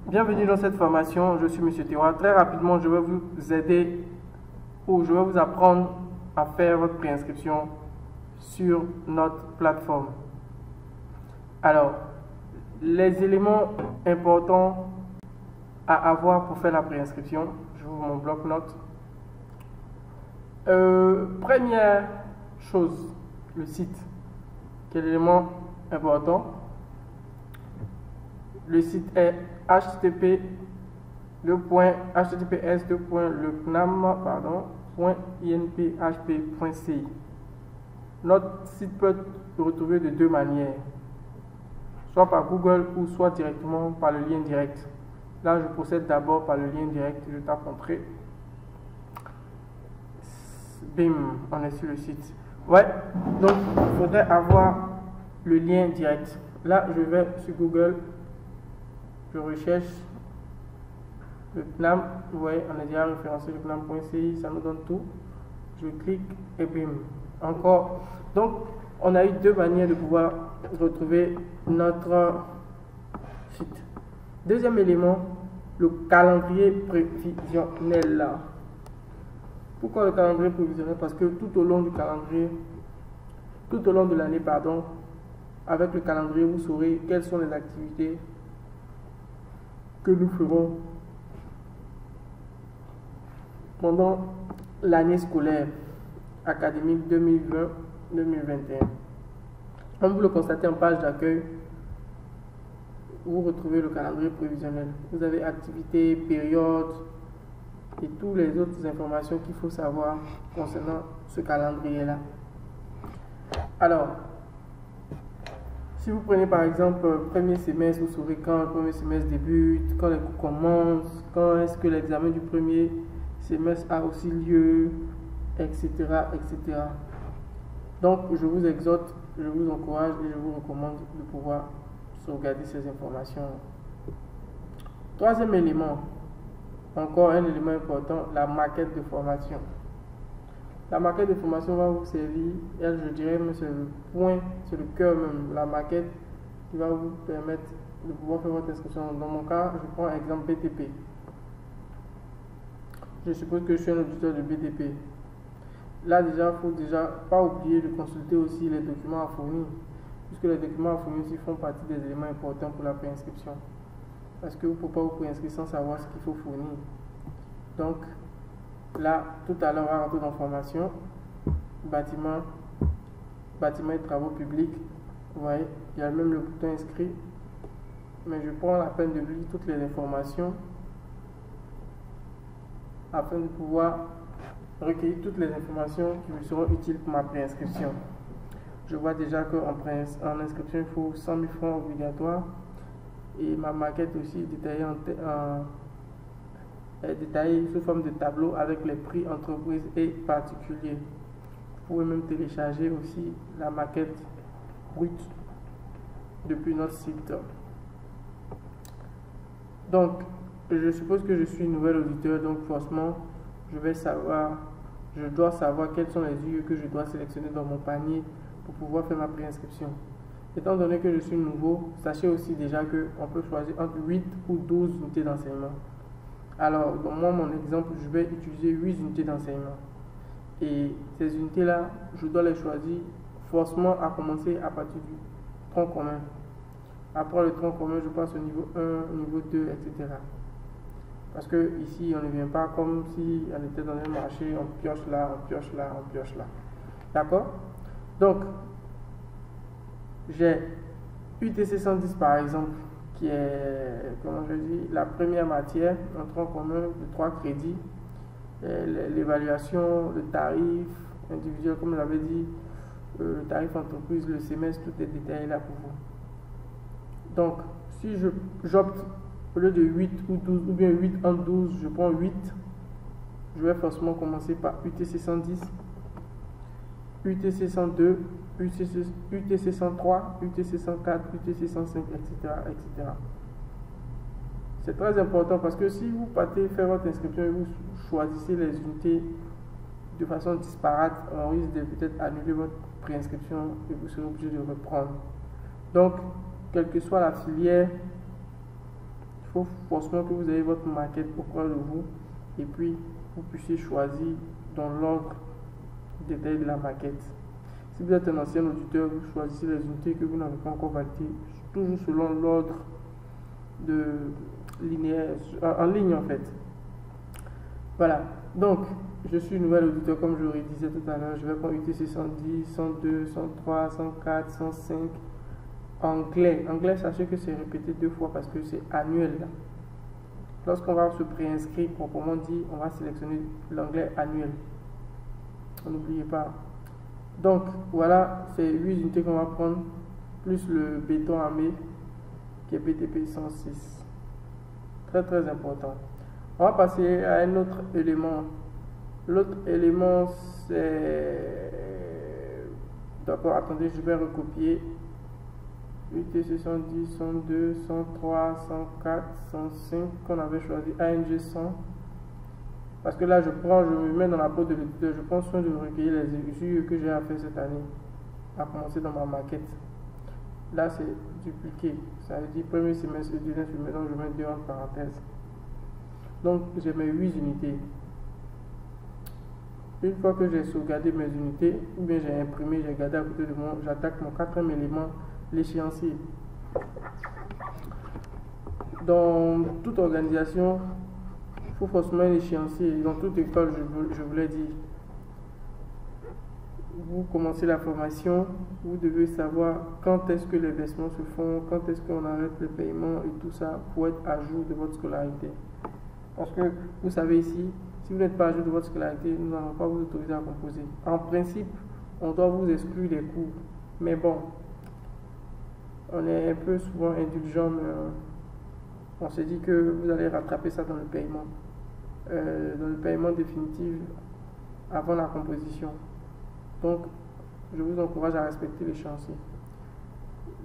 Bienvenue dans cette formation, je suis Monsieur Théoura. Très rapidement, je vais vous aider ou je vais vous apprendre à faire votre préinscription sur notre plateforme. Alors, les éléments importants à avoir pour faire la préinscription, je vous mon bloc-notes. Première chose, le site. Quel élément important? Le site est https://inphp.inphp.ci. Notre site peut être retrouvé de deux manières, soit par Google ou soit directement par le lien direct. Là, je procède d'abord par le lien direct. Je tape entrée. Bim, on est sur le site. Ouais, donc il faudrait avoir le lien direct. Là, je vais sur Google. Je recherche le CNAM, vous voyez, on a déjà référencé le CNAM.ci, ça nous donne tout. Je clique et bim. Encore. Donc, on a eu deux manières de pouvoir retrouver notre site. Deuxième élément, le calendrier prévisionnel. Pourquoi le calendrier prévisionnel? Parce que tout au long du calendrier, tout au long de l'année, pardon, avec le calendrier, vous saurez quelles sont les activités que nous ferons pendant l'année scolaire académique 2020-2021. Comme vous le constatez en page d'accueil, vous retrouvez le calendrier prévisionnel. Vous avez activités, périodes et toutes les autres informations qu'il faut savoir concernant ce calendrier-là. Alors, si vous prenez par exemple premier semestre, vous saurez quand le premier semestre débute, quand les cours commencent, quand est-ce que l'examen du premier semestre a aussi lieu, etc., etc. Donc, je vous exhorte, je vous encourage et je vous recommande de pouvoir sauvegarder ces informations. Troisième élément, encore un élément important, la maquette de formation. La maquette de formation va vous servir, elle, je dirais, c'est le point, c'est le cœur même, la maquette qui va vous permettre de pouvoir faire votre inscription. Dans mon cas, je prends exemple BTP. Je suppose que je suis un auditeur de BTP. Là, déjà, il faut déjà pas oublier de consulter aussi les documents à fournir, puisque les documents à fournir aussi font partie des éléments importants pour la préinscription. Parce que vous ne pouvez pas vous préinscrire sans savoir ce qu'il faut fournir. Donc, là, tout à l'heure, on va rentrer dans formation, bâtiment et travaux publics. Vous voyez, il y a même le bouton inscrit. Mais je prends la peine de lire toutes les informations afin de pouvoir recueillir toutes les informations qui me seront utiles pour ma préinscription. Je vois déjà qu'en inscription, il faut 100 000 francs obligatoires. Et ma maquette aussi est détaillée sous forme de tableau avec les prix entreprises et particuliers. Vous pouvez même télécharger aussi la maquette brute depuis notre site. Donc, je suppose que je suis nouvel auditeur, donc forcément, je dois savoir quels sont les lieux que je dois sélectionner dans mon panier pour pouvoir faire ma préinscription. Étant donné que je suis nouveau, sachez aussi déjà qu'on peut choisir entre 8 ou 12 unités d'enseignement. Alors, dans mon exemple, je vais utiliser 8 unités d'enseignement. Et ces unités-là, je dois les choisir forcément à commencer à partir du tronc commun. Après le tronc commun, je passe au niveau 1, au niveau 2, etc. Parce que ici, on ne vient pas comme si on était dans un marché, on pioche là, on pioche là, on pioche là. D'accord? Donc, j'ai UTC 110 par exemple, qui est, comment je dis, la première matière, un tronc commun de 3 crédits, l'évaluation, le tarif individuel, comme je l'avais dit, le tarif entreprise, le semestre, tout est détaillé là pour vous. Donc, si j'opte au lieu de 8 ou 12, ou bien 8 en 12, je prends 8, je vais forcément commencer par UTC 110, UTC 102, UTC 103, UTC 104, UTC 105, etc., etc. C'est très important parce que si vous partez faire votre inscription et vous choisissez les unités de façon disparate, on risque de peut-être annuler votre préinscription et vous serez obligé de reprendre. Donc, quelle que soit la filière, faut forcément que vous ayez votre maquette auprès de vous et puis vous puissiez choisir dans l'ordre détaillé de la maquette. Si vous êtes un ancien auditeur, vous choisissez les unités que vous n'avez pas encore validées, toujours selon l'ordre de linéaire, en ligne en fait. Voilà, donc je suis nouvel auditeur comme je le disais tout à l'heure. Je vais prendre UTC 110, 102, 103, 104, 105. Anglais, sachez que c'est répété 2 fois parce que c'est annuel. Lorsqu'on va se préinscrire proprement dit, on va sélectionner l'anglais annuel. N'oubliez pas. Donc voilà, c'est 8 unités qu'on va prendre, plus le béton armé qui est BTP 106. Très très important. On va passer à un autre élément. L'autre élément c'est... D'accord, attendez, je vais recopier. UTC 110, 102, 103, 104, 105 qu'on avait choisi, ANG 100. Parce que là, je me mets dans la peau de l'éditeur, je prends soin de recueillir les usures que j'ai à faire cette année, à commencer dans ma maquette. Là, c'est dupliqué, ça veut dire premier semestre et deuxième semestre, donc je mets 2 entre parenthèses. Donc, j'ai mes 8 unités. Une fois que j'ai sauvegardé mes unités, ou bien j'ai imprimé, j'ai gardé à côté de moi, j'attaque mon 4e élément, l'échéancier. Dans toute organisation, il faut forcément un échéancier. Dans toute école, je vous l'ai dit, vous commencez la formation, vous devez savoir quand est-ce que les versements se font, quand est-ce qu'on arrête le paiement et tout ça pour être à jour de votre scolarité. Parce que vous savez ici, si vous n'êtes pas à jour de votre scolarité, nous n'allons pas vous autoriser à composer. En principe, on doit vous exclure des cours. Mais bon, on est un peu souvent indulgent, mais on se dit que vous allez rattraper ça dans le paiement définitif avant la composition. Donc, je vous encourage à respecter l'échéancier.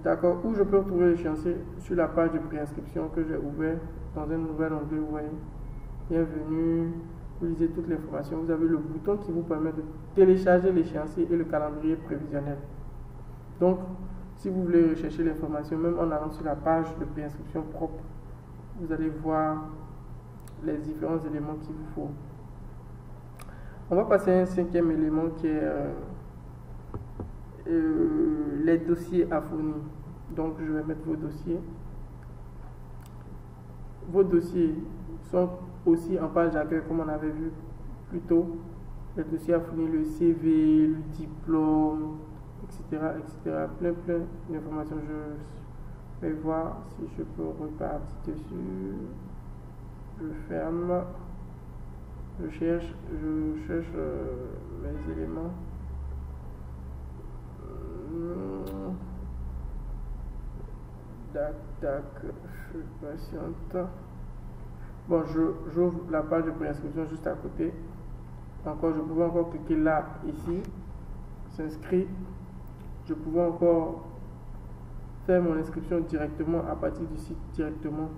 D'accord, où je peux retrouver l'échéancier? Sur la page de préinscription que j'ai ouverte dans un nouvel onglet, vous voyez. Bienvenue, vous lisez toutes les informations. Vous avez le bouton qui vous permet de télécharger l'échéancier et le calendrier prévisionnel. Donc, si vous voulez rechercher l'information, même en allant sur la page de préinscription propre, vous allez voir les différents éléments qu'il vous faut. On va passer à un 5e élément qui est les dossiers à fournir. Donc, je vais mettre vos dossiers. Vos dossiers sont aussi en page d'accueil comme on avait vu plus tôt. Les dossiers à fournir, le CV, le diplôme, etc. Plein d'informations. Je vais voir si je peux repartir dessus. Je ferme. Je cherche mes éléments. Tac, je patiente. Bon, j'ouvre la page de préinscription juste à côté. Encore, je pouvais encore cliquer là, ici, s'inscrire. Je pouvais encore faire mon inscription directement à partir du site, directement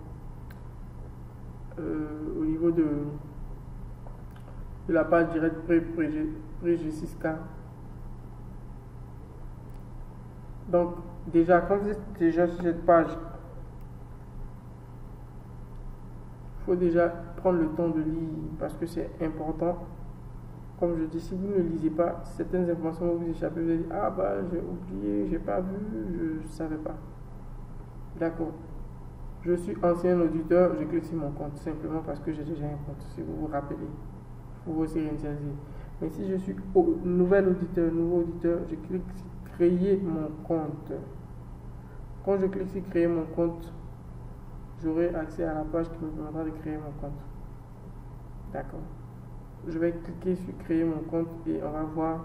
au niveau de la page directe pré-G6K. Donc, déjà, quand vous êtes déjà sur cette page, il faut déjà prendre le temps de lire parce que c'est important. Comme je dis, si vous ne lisez pas, certaines informations vont vous échapper. Vous allez dire, ah bah j'ai oublié, j'ai pas vu, je ne savais pas. D'accord. Je suis ancien auditeur, je clique sur mon compte simplement parce que j'ai déjà un compte. Si vous vous rappelez, vous vous réinitialiser. Mais si je suis nouveau auditeur, je clique sur créer mon compte. Quand je clique sur créer mon compte, j'aurai accès à la page qui me permettra de créer mon compte. D'accord. Je vais cliquer sur créer mon compte et on va voir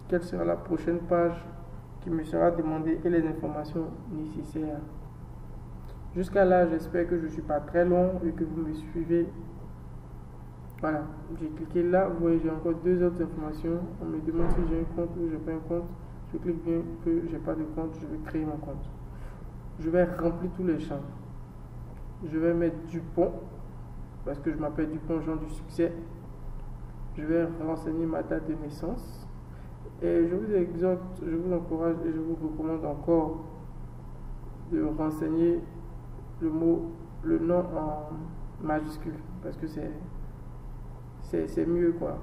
quelle sera la prochaine page qui me sera demandée et les informations nécessaires. Jusqu'à là, j'espère que je ne suis pas très long et que vous me suivez. Voilà, j'ai cliqué là, vous voyez, j'ai encore 2 autres informations. On me demande si j'ai un compte ou j'ai pas un compte. Je clique bien que j'ai pas de compte, je vais créer mon compte. Je vais remplir tous les champs. Je vais mettre Dupont, parce que je m'appelle Dupont Jean du Succès. Je vais renseigner ma date de naissance. Et je vous exhorte, je vous encourage et je vous recommande encore de renseigner le mot le nom en majuscule parce que c'est mieux quoi.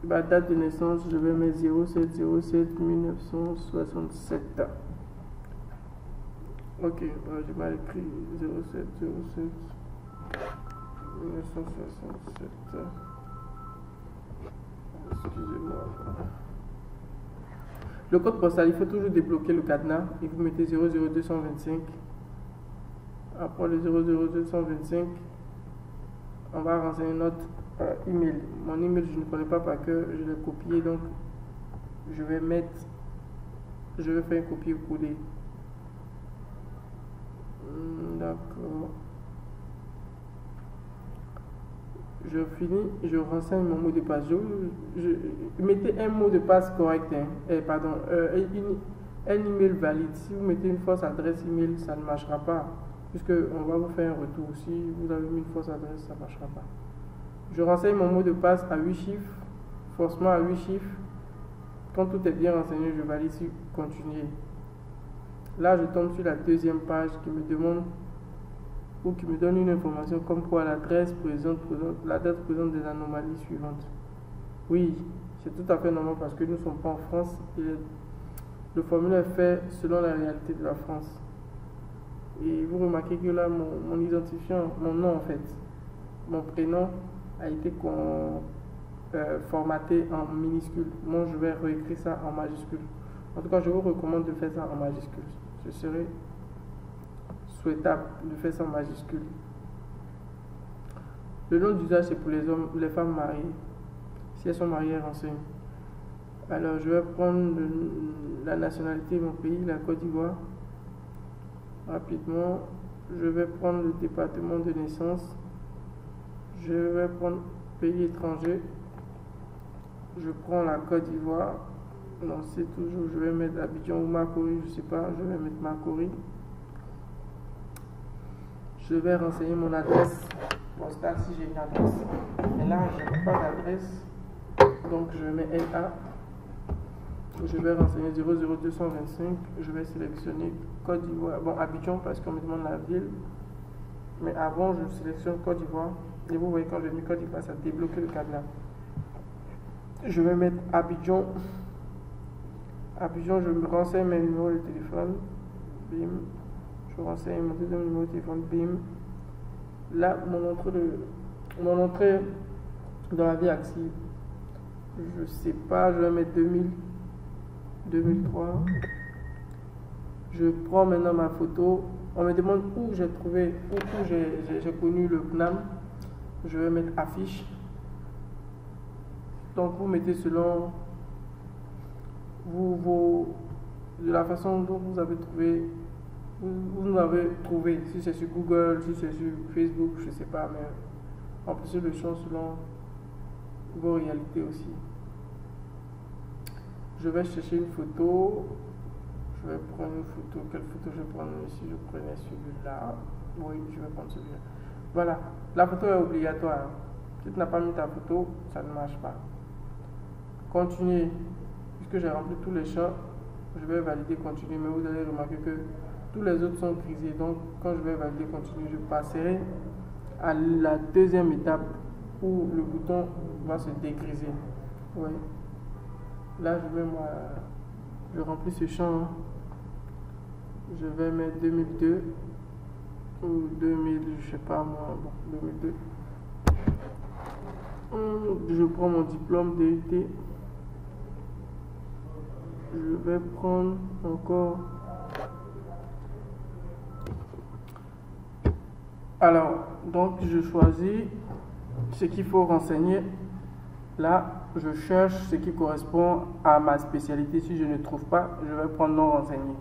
Ma date de naissance, je vais mettre 07 1967. Ok, j'ai mal écrit 07 1967. Excusez-moi. Le code postal, il faut toujours débloquer le cadenas et vous mettez 00225. Après le 00225, on va renseigner notre email. Mon email, je ne connais pas par cœur, je l'ai copié, donc je vais faire un copier-coller. D'accord. Je finis, je renseigne mon mot de passe. Mettez un mot de passe correct, hein. Un email valide. Si vous mettez une fausse adresse email, ça ne marchera pas. Puisque on va vous faire un retour. Si vous avez mis une fausse adresse, ça ne marchera pas. Je renseigne mon mot de passe à 8 chiffres, forcément à 8 chiffres. Quand tout est bien renseigné, je valide sur continuer. Là, je tombe sur la deuxième page qui me demande ou qui me donne une information comme quoi la date présente des anomalies suivantes. Oui, c'est tout à fait normal parce que nous ne sommes pas en France et le formulaire est fait selon la réalité de la France. Et vous remarquez que là, mon identifiant, mon nom en fait, mon prénom a été formaté en minuscule. Moi, je vais réécrire ça en majuscule. En tout cas, je vous recommande de faire ça en majuscule. Ce serait souhaitable de faire ça en majuscule. Le nom d'usage, c'est pour les hommes, les femmes mariées. Si elles sont mariées, elles renseignent. Alors, je vais prendre la nationalité de mon pays, la Côte d'Ivoire. Rapidement, je vais prendre le département de naissance. Je vais prendre pays étranger. Je prends la Côte d'Ivoire. Non, c'est toujours, je vais mettre Abidjan ou Makori, je ne sais pas, je vais mettre Makori. Je vais renseigner mon adresse postale si j'ai une adresse. Et là, je n'ai pas d'adresse, donc je mets LA. Je vais renseigner 00225. Je vais sélectionner Côte d'Ivoire. Bon, Abidjan parce qu'on me demande la ville. Mais avant, je sélectionne Côte d'Ivoire. Et vous voyez, quand j'ai mis Côte d'Ivoire, ça a débloqué le cadenas. Je vais mettre Abidjan. Abidjan, je me renseigne mes numéros de téléphone. Bim. Je renseigne mon deuxième numéro de téléphone. Bim. Là, mon entrée dans la vie active. Je sais pas, je vais mettre 2003. Je prends maintenant ma photo. On me demande où j'ai trouvé, où j'ai connu le PNAM. Je vais mettre affiche. Donc vous mettez selon de la façon dont vous avez trouvé, vous avez trouvé, si c'est sur Google, si c'est sur Facebook, je ne sais pas, mais remplissez le champ selon vos réalités aussi. Je vais chercher une photo. Je vais prendre une photo. Quelle photo je vais prendre ici? Je prenais celui-là. Oui, je vais prendre celui-là. Voilà. La photo est obligatoire. Si tu n'as pas mis ta photo, ça ne marche pas. Continuer. Puisque j'ai rempli tous les champs, je vais valider continuer. Mais vous allez remarquer que tous les autres sont grisés. Donc, quand je vais valider continuer, je passerai à la deuxième étape où le bouton va se dégriser. Oui. Là, je remplis ce champ. Je vais mettre 2002 ou 2000, je sais pas moi, bon, 2002. Je prends mon diplôme DUT. Je vais prendre encore. Alors, donc je choisis ce qu'il faut renseigner. Là, je cherche ce qui correspond à ma spécialité. Si je ne trouve pas, je vais prendre non renseigné.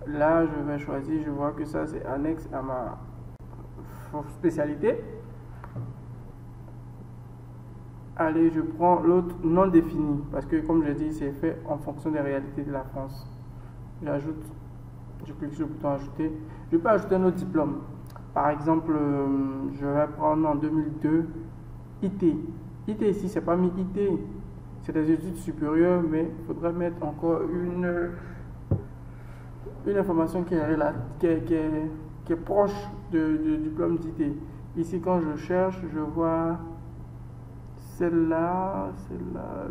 Là, je vais choisir, je vois que ça c'est annexe à ma spécialité. Allez, je prends l'autre non défini parce que comme je dis, c'est fait en fonction des réalités de la France. J'ajoute, je clique sur le bouton ajouter. Je peux ajouter un autre diplôme. Par exemple, je vais prendre en 2002 IT. IT ici, c'est pas mis IT, c'est des études supérieures, mais il faudrait mettre encore une information qui est qui est proche du diplôme d'IT. Ici, quand je cherche, je vois celle-là,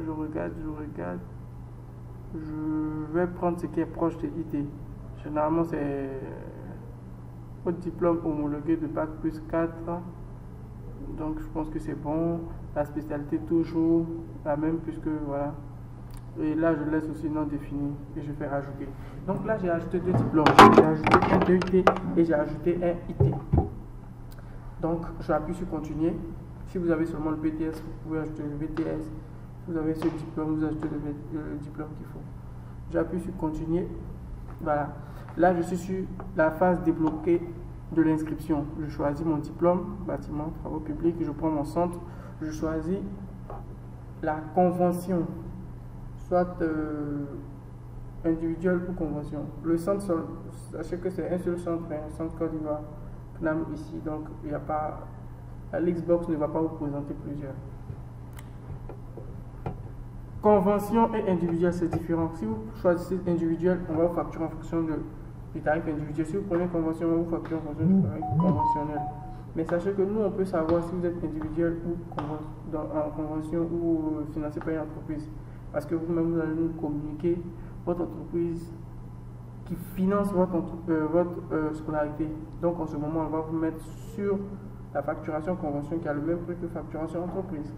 je regarde. Je vais prendre ce qui est proche de IT. Généralement, c'est votre diplôme homologué de Bac plus 4. Donc, je pense que c'est bon. La spécialité, toujours la même, puisque voilà. Et là, je laisse aussi non défini et je fais ajouter. Donc là, j'ai ajouté 2 diplômes. J'ai ajouté un DUT et j'ai ajouté un IT. Donc, je appuie sur continuer. Si vous avez seulement le BTS, vous pouvez ajouter le BTS. Si vous avez ce diplôme, vous ajoutez le diplôme qu'il faut. J'appuie sur continuer. Voilà. Là, je suis sur la phase débloquée de l'inscription. Je choisis mon diplôme, bâtiment, travaux publics. Je prends mon centre. Je choisis la convention, soit individuelle ou convention. Le centre, sachez que c'est un seul centre, un centre Côte d'Ivoire, CNAM ici. Donc, il n'y a pas. L'Xbox ne va pas vous présenter plusieurs. Convention et individuel, c'est différent. Si vous choisissez individuel, on va vous facturer en fonction du tarif individuel. Si vous prenez convention, on va vous facturer en fonction du tarif conventionnel. Mais sachez que nous, on peut savoir si vous êtes individuel ou en convention ou financé par une entreprise. Parce que vous-même, vous allez nous communiquer votre entreprise qui finance votre scolarité. Donc, en ce moment, on va vous mettre sur la facturation convention qui a le même prix que facturation entreprise.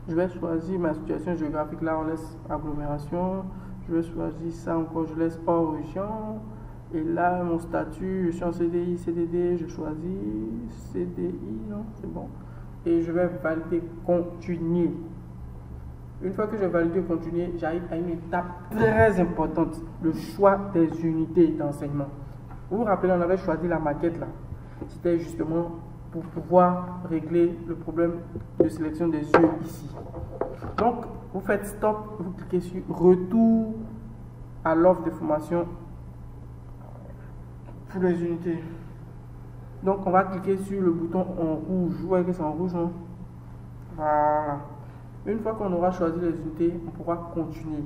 Je vais choisir ma situation géographique. Là, on laisse agglomération. Je vais choisir ça encore. Je laisse hors région. Et là, mon statut, je suis en CDI, CDD. Je choisis CDI. Non, c'est bon. Et je vais valider continuer. Une fois que j'ai validé continuer, j'arrive à une étape très importante. Le choix des unités d'enseignement. Vous vous rappelez, on avait choisi la maquette là. C'était justement pour pouvoir régler le problème de sélection des yeux ici. Donc, vous faites stop, vous cliquez sur retour à l'offre de formation pour les unités. Donc, on va cliquer sur le bouton en rouge. Vous voyez que c'est en rouge, non? Voilà. Une fois qu'on aura choisi les unités, on pourra continuer.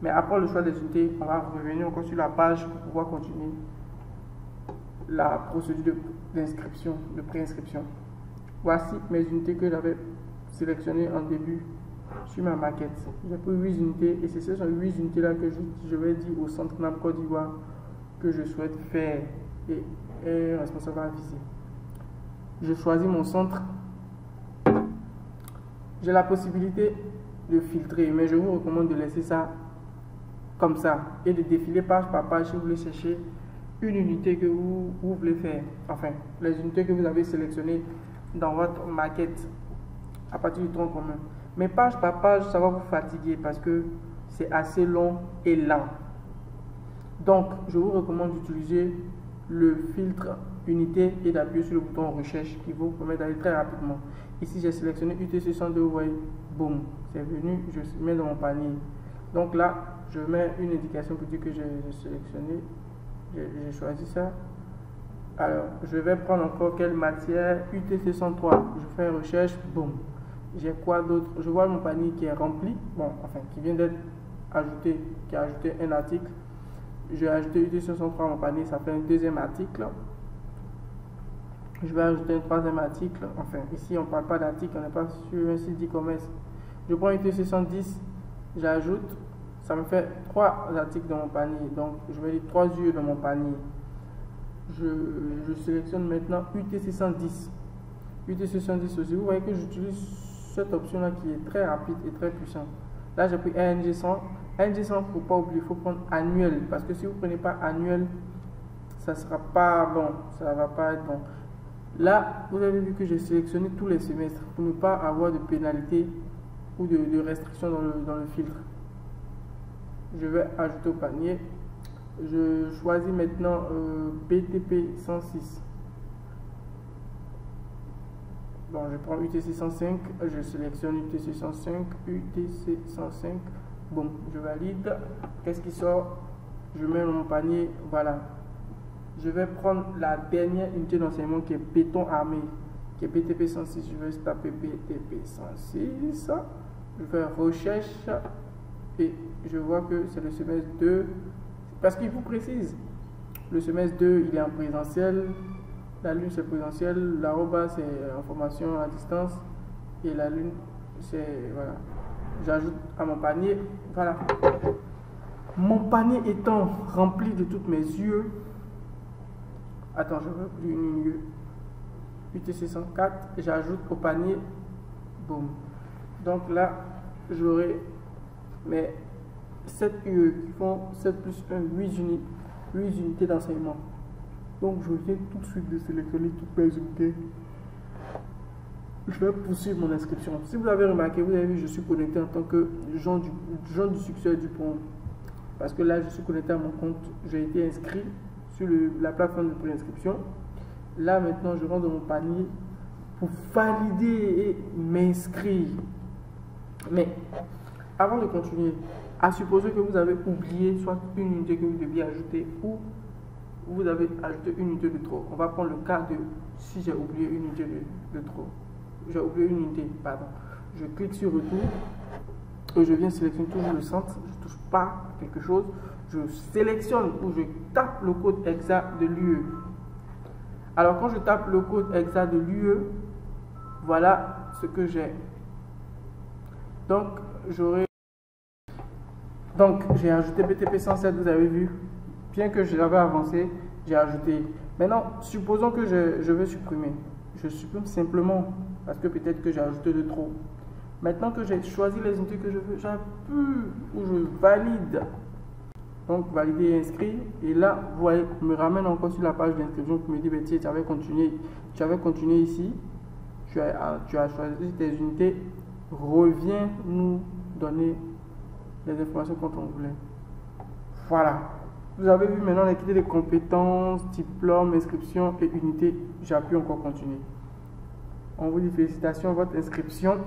Mais après le choix des unités, on va revenir encore sur la page pour pouvoir continuer la procédure d'inscription, de préinscription. Voici mes unités que j'avais sélectionnées en début sur ma maquette. J'ai pris 8 unités et c'est ces 8 unités là que je vais dire au centre CNAM Côte d'Ivoire que je souhaite faire et un responsable à viser. Je choisis mon centre. J'ai la possibilité de filtrer, mais je vous recommande de laisser ça comme ça et de défiler page par page si vous voulez chercher une unité que vous voulez faire, enfin les unités que vous avez sélectionnées dans votre maquette à partir du tronc commun. Mais page par page, ça va vous fatiguer parce que c'est assez long et lent. Donc, je vous recommande d'utiliser le filtre unité et d'appuyer sur le bouton recherche qui vous permet d'aller très rapidement. Ici, j'ai sélectionné UT62, vous voyez, boum, c'est venu, je mets dans mon panier. Donc là, je mets une indication pour dire que j'ai sélectionné. J'ai choisi ça. Alors, je vais prendre encore quelle matière? UT603. Je fais recherche. Boum. J'ai quoi d'autre? Je vois mon panier qui est rempli. Bon, enfin, qui vient d'être ajouté, qui a ajouté un article. J'ai ajouté UT603 à mon panier. Ça fait un deuxième article. Je vais ajouter un troisième article. Enfin, ici, on ne parle pas d'article. On n'est pas sur un site d'e-commerce. Je prends UT610. J'ajoute. Ça me fait 3 articles dans mon panier. Donc, je vais dire 3 yeux dans mon panier. Je sélectionne maintenant UT610. UT610 aussi. Vous voyez que j'utilise cette option-là qui est très rapide et très puissante. Là, j'ai pris ANG100. ANG100, il ne faut pas oublier, il faut prendre annuel. Parce que si vous ne prenez pas annuel, ça ne sera pas bon. Ça ne va pas être bon. Là, vous avez vu que j'ai sélectionné tous les semestres pour ne pas avoir de pénalité ou de restriction dans le filtre. Je vais ajouter au panier. Je choisis maintenant BTP 106. Bon, je prends UTC 105. Je sélectionne UTC 105. UTC 105. Bon, je valide. Qu'est-ce qui sort? Je mets dans mon panier. Voilà. Je vais prendre la dernière unité d'enseignement qui est béton armé, qui est BTP 106. Je vais taper BTP 106. Je fais recherche. Et je vois que c'est le semestre 2. Parce qu'il vous précise, Le semestre 2, il est en présentiel. La lune, c'est présentiel. L'arroba, c'est en formation à distance. Et la lune, c'est... Voilà. J'ajoute à mon panier. Voilà. Mon panier étant rempli de toutes mes yeux. Attends, je veux plus une UE. UTC 104. J'ajoute au panier. Boum. Donc là, j'aurai mes 7 UE qui font 7 plus 1, 8 unités d'enseignement. Donc je viens tout de suite de sélectionner toutes mes unités. Je vais poursuivre mon inscription. Si vous avez remarqué, vous avez vu, je suis connecté en tant que Jean du succès Dupont. Parce que là, je suis connecté à mon compte. J'ai été inscrit sur la plateforme de préinscription. Là, maintenant, je rentre dans mon panier pour valider et m'inscrire. Mais avant de continuer, à supposer que vous avez oublié soit une unité que vous deviez ajouter ou vous avez ajouté une unité de trop. On va prendre le cas de si j'ai oublié une unité de trop. J'ai oublié une unité, pardon. Je clique sur retour et je viens sélectionner toujours le centre. Je ne touche pas à quelque chose. Je sélectionne ou je tape le code exact de l'UE. Alors quand je tape le code exact de l'UE, voilà ce que j'ai. Donc j'ai ajouté BTP 107, vous avez vu. Bien que je l'avais avancé, j'ai ajouté. Maintenant, supposons que je veux supprimer. Je supprime simplement parce que peut-être que j'ai ajouté de trop. Maintenant que j'ai choisi les unités que je veux, j'appuie ou je valide. Donc, valider et inscrire. Et là, vous voyez, me ramène encore sur la page d'inscription pour me dire, tiens, tu avais continué ici. Tu as choisi tes unités. Reviens nous donner les informations quand on voulait. Voilà. Vous avez vu maintenant l'équité des compétences, diplôme, inscription et unité. J'appuie encore continuer. On vous dit félicitations pour votre inscription.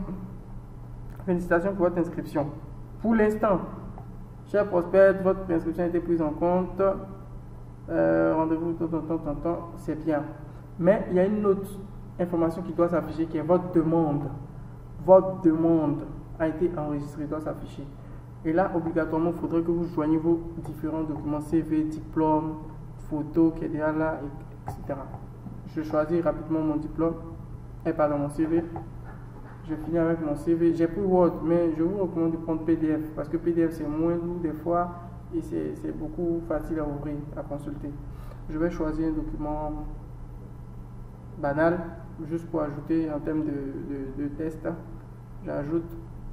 Félicitations pour votre inscription. Pour l'instant, cher prospect, votre inscription a été prise en compte. Rendez-vous, c'est bien. Mais il y a une autre information qui doit s'afficher qui est votre demande. Votre demande a été enregistrée, doit s'afficher. Et là, obligatoirement, il faudrait que vous joigniez vos différents documents, CV, diplôme, photo qui est déjà là, etc. Je choisis rapidement mon diplôme, et pardon, mon CV. Je finis avec mon CV. J'ai pris Word, mais je vous recommande de prendre PDF, parce que PDF c'est moins lourd des fois, et c'est beaucoup facile à ouvrir, à consulter. Je vais choisir un document banal, juste pour ajouter en termes de test. J'ajoute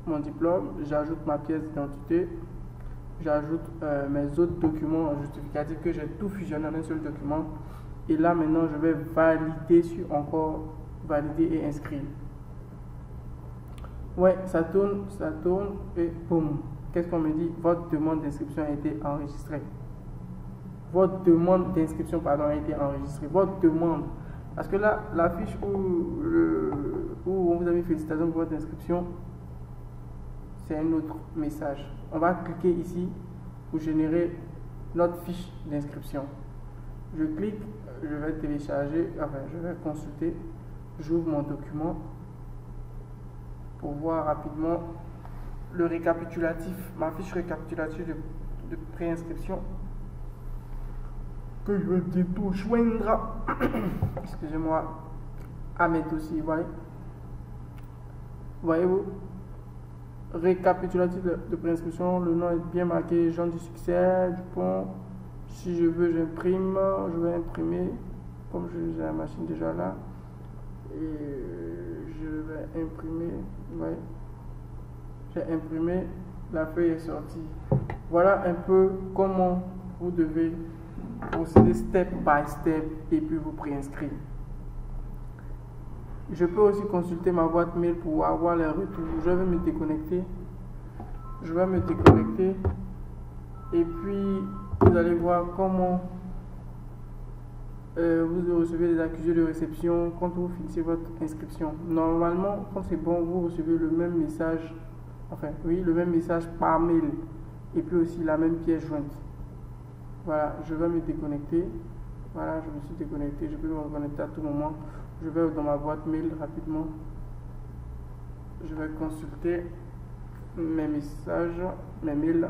mon diplôme, j'ajoute ma pièce d'identité, j'ajoute mes autres documents justificatifs que j'ai tout fusionné en un seul document. Et là maintenant je vais valider sur encore valider et inscrire. Ouais, ça tourne et boum. Qu'est-ce qu'on me dit? Votre demande d'inscription a été enregistrée. Votre demande d'inscription, pardon, a été enregistrée. Votre demande. Parce que là, la fiche où on vous a mis félicitations pour votre inscription, c'est un autre message. On va cliquer ici pour générer notre fiche d'inscription. Je clique, je vais télécharger, enfin je vais consulter, j'ouvre mon document pour voir rapidement le récapitulatif, ma fiche récapitulative de préinscription que je vais bientôt joindre, excusez-moi, à mes dossiers, voyez-vous, récapitulatif de préinscription, le nom est bien marqué, Jean du succès, Dupont. Si je veux, j'imprime, je vais imprimer, comme j'ai la machine déjà là, et je vais imprimer, ouais. J'ai imprimé, la feuille est sortie. Voilà un peu comment vous devez procéder step by step et puis vous préinscrire. Je peux aussi consulter ma boîte mail pour avoir les retours. Je vais me déconnecter. Et puis vous allez voir comment vous recevez des accusés de réception quand vous finissez votre inscription. Normalement, quand c'est bon, vous recevez le même message, le même message par mail et puis aussi la même pièce jointe. Voilà, je vais me déconnecter. Voilà, je me suis déconnecté. Je peux me reconnecter à tout moment. Je vais dans ma boîte mail rapidement. Je vais consulter mes messages, mes mails,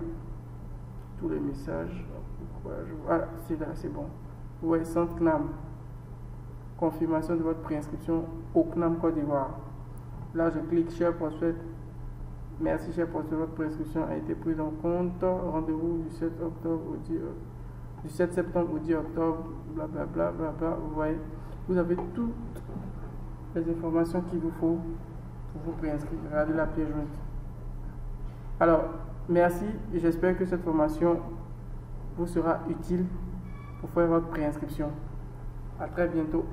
tous les messages. Voilà, c'est là, c'est bon. Ouais, Centre CNAM. Confirmation de votre préinscription au CNAM Côte d'Ivoire. Là, je clique Cher prospect. Merci, cher prospect, votre préinscription a été prise en compte. Rendez-vous du 7 octobre au 10, du 7 septembre au 10 octobre. Blablabla. Bla, bla, bla. Vous voyez, vous avez toutes les informations qu'il vous faut pour vous préinscrire. Regardez la pièce jointe. Alors, merci et j'espère que cette formation vous sera utile pour faire votre préinscription. À très bientôt.